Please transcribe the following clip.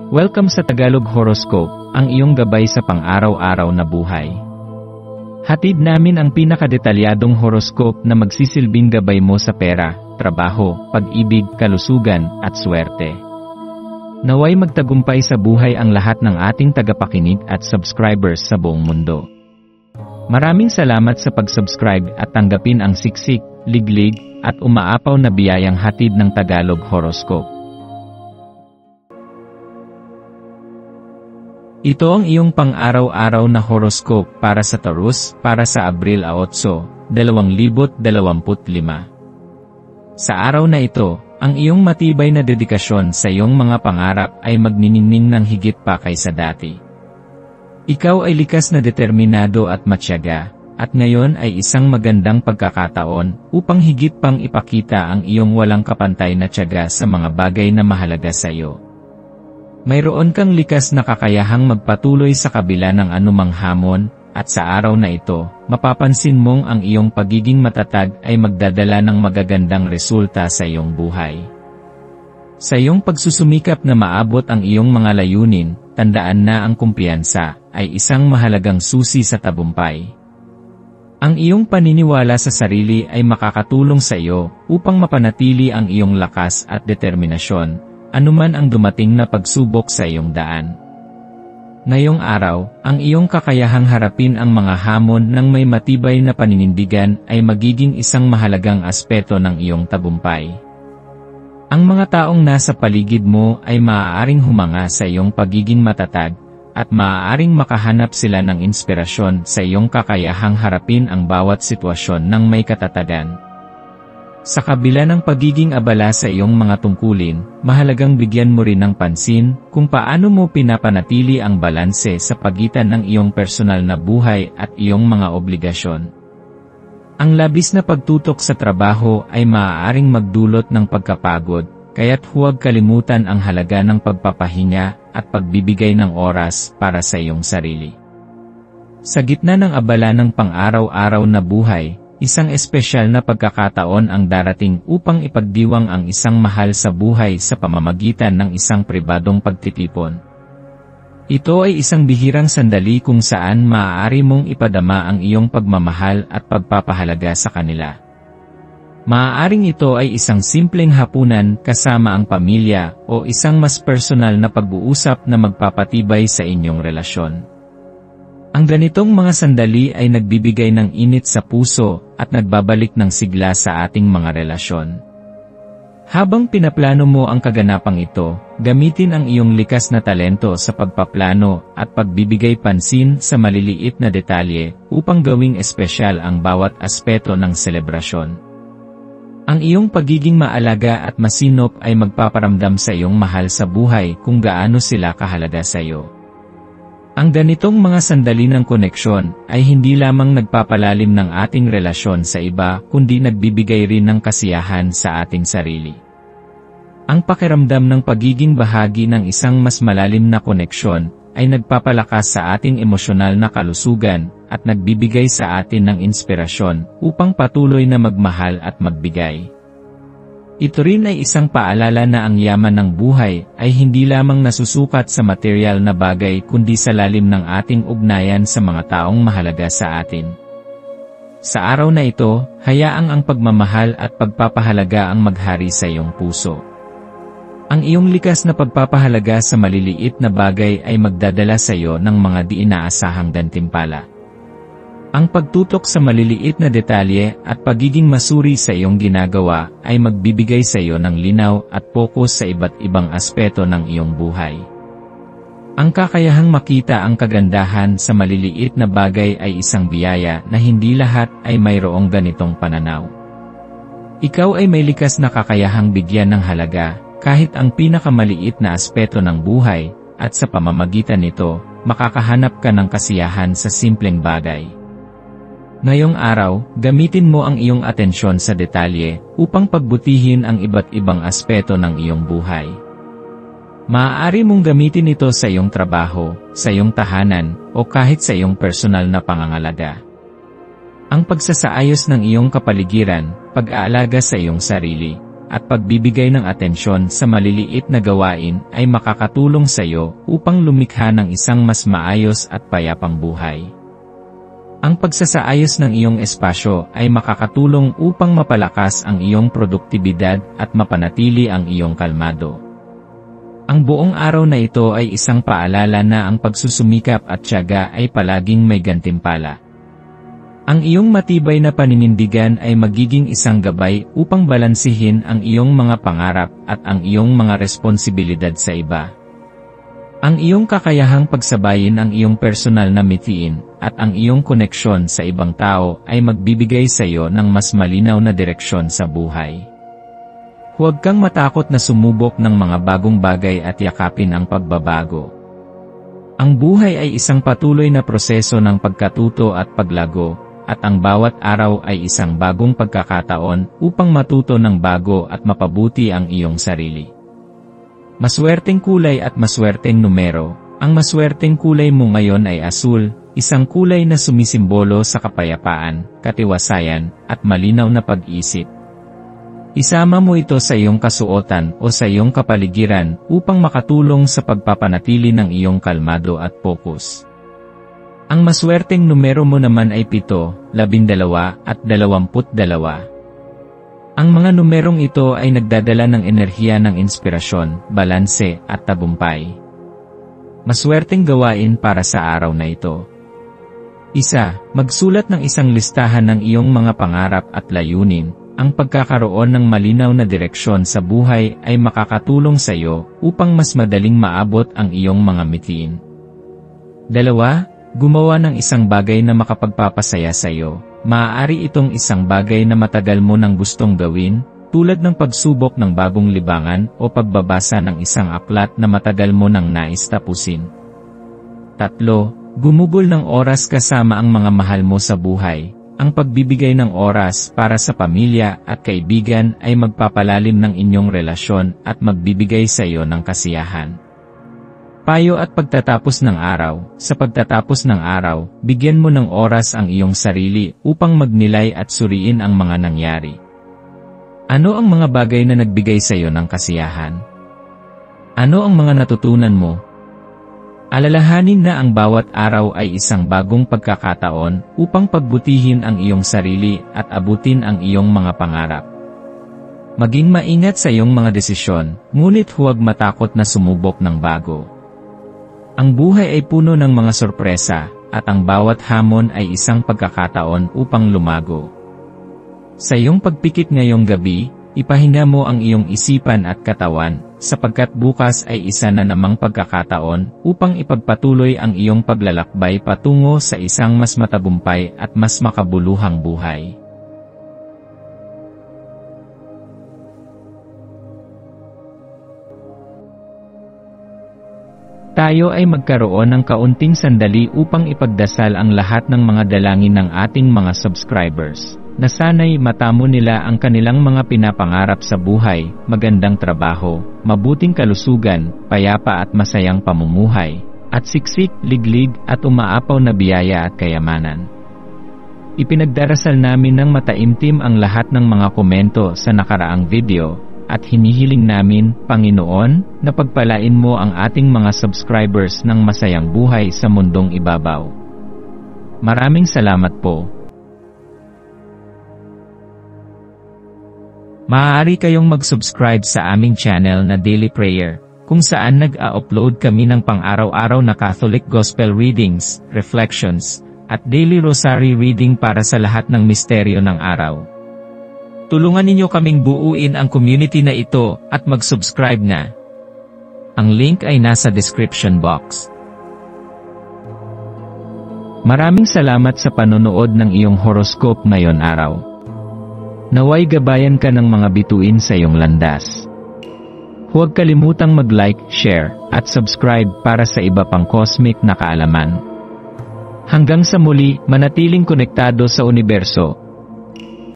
Welcome sa Tagalog Horoscope, ang iyong gabay sa pang-araw-araw na buhay. Hatid namin ang pinakadetalyadong horoscope na magsisilbing gabay mo sa pera, trabaho, pag-ibig, kalusugan, at swerte. Naway magtagumpay sa buhay ang lahat ng ating tagapakinig at subscribers sa buong mundo. Maraming salamat sa pag-subscribe at tanggapin ang siksik, liglig, at umaapaw na biyayang hatid ng Tagalog Horoscope. Ito ang iyong pang-araw-araw na horoscope para sa Taurus, para sa Abril 8, 2025. Sa araw na ito, ang iyong matibay na dedikasyon sa iyong mga pangarap ay magniningning ng higit pa kaysa dati. Ikaw ay likas na determinado at matyaga, at ngayon ay isang magandang pagkakataon upang higit pang ipakita ang iyong walang kapantay na tiyaga sa mga bagay na mahalaga sa iyo. Mayroon kang likas na kakayahang magpatuloy sa kabila ng anumang hamon, at sa araw na ito, mapapansin mong ang iyong pagiging matatag ay magdadala ng magagandang resulta sa iyong buhay. Sa iyong pagsusumikap na maabot ang iyong mga layunin, tandaan na ang kumpiyansa ay isang mahalagang susi sa tagumpay. Ang iyong paniniwala sa sarili ay makakatulong sa iyo upang mapanatili ang iyong lakas at determinasyon, anuman ang dumating na pagsubok sa iyong daan. Ngayong araw, ang iyong kakayahang harapin ang mga hamon ng may matibay na paninindigan ay magiging isang mahalagang aspeto ng iyong tagumpay. Ang mga taong nasa paligid mo ay maaaring humanga sa iyong pagiging matatag, at maaaring makahanap sila ng inspirasyon sa iyong kakayahang harapin ang bawat sitwasyon ng may katatagan. Sa kabila ng pagiging abala sa iyong mga tungkulin, mahalagang bigyan mo rin ng pansin kung paano mo pinapanatili ang balanse sa pagitan ng iyong personal na buhay at iyong mga obligasyon. Ang labis na pagtutok sa trabaho ay maaaring magdulot ng pagkapagod, kaya't huwag kalimutan ang halaga ng pagpapahinga at pagbibigay ng oras para sa iyong sarili. Sa gitna ng abala ng pang-araw-araw na buhay, isang espesyal na pagkakataon ang darating upang ipagdiwang ang isang mahal sa buhay sa pamamagitan ng isang pribadong pagtitipon. Ito ay isang bihirang sandali kung saan maaari mong ipadama ang iyong pagmamahal at pagpapahalaga sa kanila. Maaaring ito ay isang simpleng hapunan kasama ang pamilya o isang mas personal na pag-uusap na magpapatibay sa inyong relasyon. Ang ganitong mga sandali ay nagbibigay ng init sa puso at nagbabalik ng sigla sa ating mga relasyon. Habang pinaplano mo ang kaganapang ito, gamitin ang iyong likas na talento sa pagpaplano at pagbibigay pansin sa maliliit na detalye upang gawing espesyal ang bawat aspeto ng selebrasyon. Ang iyong pagiging maalaga at masinop ay magpaparamdam sa iyong mahal sa buhay kung gaano sila kahalaga sa iyo. Ang ganitong mga sandali ng koneksyon ay hindi lamang nagpapalalim ng ating relasyon sa iba kundi nagbibigay rin ng kasiyahan sa ating sarili. Ang pakiramdam ng pagiging bahagi ng isang mas malalim na koneksyon ay nagpapalakas sa ating emosyonal na kalusugan at nagbibigay sa atin ng inspirasyon upang patuloy na magmahal at magbigay. Ito rin ay isang paalala na ang yaman ng buhay ay hindi lamang nasusukat sa material na bagay kundi sa lalim ng ating ugnayan sa mga taong mahalaga sa atin. Sa araw na ito, hayaang ang pagmamahal at pagpapahalaga ang maghari sa iyong puso. Ang iyong likas na pagpapahalaga sa maliliit na bagay ay magdadala sa iyo ng mga di inaasahang gantimpala. Ang pagtutok sa maliliit na detalye at pagiging masuri sa iyong ginagawa ay magbibigay sa iyo ng linaw at focus sa iba't ibang aspeto ng iyong buhay. Ang kakayahang makita ang kagandahan sa maliliit na bagay ay isang biyaya na hindi lahat ay mayroong ganitong pananaw. Ikaw ay may likas na kakayahang bigyan ng halaga, kahit ang pinakamaliit na aspeto ng buhay, at sa pamamagitan nito, makakahanap ka ng kasiyahan sa simpleng bagay. Ngayong araw, gamitin mo ang iyong atensyon sa detalye upang pagbutihin ang iba't ibang aspeto ng iyong buhay. Maaari mong gamitin ito sa iyong trabaho, sa iyong tahanan, o kahit sa iyong personal na pangangalaga. Ang pagsasaayos ng iyong kapaligiran, pag-aalaga sa iyong sarili, at pagbibigay ng atensyon sa maliliit na gawain ay makakatulong sa iyo upang lumikha ng isang mas maayos at payapang buhay. Ang pagsasaayos ng iyong espasyo ay makakatulong upang mapalakas ang iyong produktibidad at mapanatili ang iyong kalmado. Ang buong araw na ito ay isang paalala na ang pagsusumikap at tiyaga ay palaging may gantimpala. Ang iyong matibay na paninindigan ay magiging isang gabay upang balansihin ang iyong mga pangarap at ang iyong mga responsibilidad sa iba. Ang iyong kakayahang pagsabayin ang iyong personal na mithiin at ang iyong koneksyon sa ibang tao ay magbibigay sa iyo ng mas malinaw na direksyon sa buhay. Huwag kang matakot na sumubok ng mga bagong bagay at yakapin ang pagbabago. Ang buhay ay isang patuloy na proseso ng pagkatuto at paglago, at ang bawat araw ay isang bagong pagkakataon upang matuto ng bago at mapabuti ang iyong sarili. Maswerteng kulay at maswerteng numero. Ang maswerteng kulay mo ngayon ay asul, isang kulay na sumisimbolo sa kapayapaan, katiwasayan, at malinaw na pag-isip. Isama mo ito sa iyong kasuotan o sa iyong kapaligiran upang makatulong sa pagpapanatili ng iyong kalmado at focus. Ang maswerteng numero mo naman ay 7, 12 at 22. Ang mga numerong ito ay nagdadala ng enerhiya ng inspirasyon, balanse at tagumpay. Maswerteng gawain para sa araw na ito. 1. Magsulat ng isang listahan ng iyong mga pangarap at layunin. Ang pagkakaroon ng malinaw na direksyon sa buhay ay makakatulong sa iyo upang mas madaling maabot ang iyong mga mithiin. 2. Gumawa ng isang bagay na makapagpapasaya sa iyo. Maaari itong isang bagay na matagal mo nang gustong gawin, tulad ng pagsubok ng bagong libangan o pagbabasa ng isang aklat na matagal mo nang nais tapusin. 3. Gumugol ng oras kasama ang mga mahal mo sa buhay. Ang pagbibigay ng oras para sa pamilya at kaibigan ay magpapalalim ng inyong relasyon at magbibigay sa iyo ng kasiyahan. Payo at pagtatapos ng araw. Sa pagtatapos ng araw, bigyan mo ng oras ang iyong sarili upang magnilay at suriin ang mga nangyari. Ano ang mga bagay na nagbigay sa iyo ng kasiyahan? Ano ang mga natutunan mo? Alalahanin na ang bawat araw ay isang bagong pagkakataon upang pagbutihin ang iyong sarili at abutin ang iyong mga pangarap. Maging maingat sa iyong mga desisyon, ngunit huwag matakot na sumubok ng bago. Ang buhay ay puno ng mga sorpresa, at ang bawat hamon ay isang pagkakataon upang lumago. Sa iyong pagpikit ngayong gabi, ipahinga mo ang iyong isipan at katawan, sapagkat bukas ay isa na namang pagkakataon upang ipagpatuloy ang iyong paglalakbay patungo sa isang mas matagumpay at mas makabuluhang buhay. Tayo ay magkaroon ng kaunting sandali upang ipagdasal ang lahat ng mga dalangin ng ating mga subscribers, na sana'y matamo nila ang kanilang mga pinapangarap sa buhay, magandang trabaho, mabuting kalusugan, payapa at masayang pamumuhay, at siksik, liglig at umaapaw na biyaya at kayamanan. Ipinagdarasal namin ng mataimtim ang lahat ng mga komento sa nakaraang video, at hinihiling namin, Panginoon, na pagpalain mo ang ating mga subscribers ng masayang buhay sa mundong ibabaw. Maraming salamat po. Maaari kayong mag-subscribe sa aming channel na Daily Prayer, kung saan nag-a-upload kami ng pang-araw-araw na Catholic Gospel Readings, Reflections, at Daily Rosary Reading para sa lahat ng misteryo ng araw. Tulungan ninyo kaming buuin ang community na ito at mag-subscribe na. Ang link ay nasa description box. Maraming salamat sa panonood ng iyong horoscope ngayon araw. Naway gabayan ka ng mga bituin sa iyong landas. Huwag kalimutang mag-like, share, at subscribe para sa iba pang cosmic na kaalaman. Hanggang sa muli, manatiling konektado sa universo.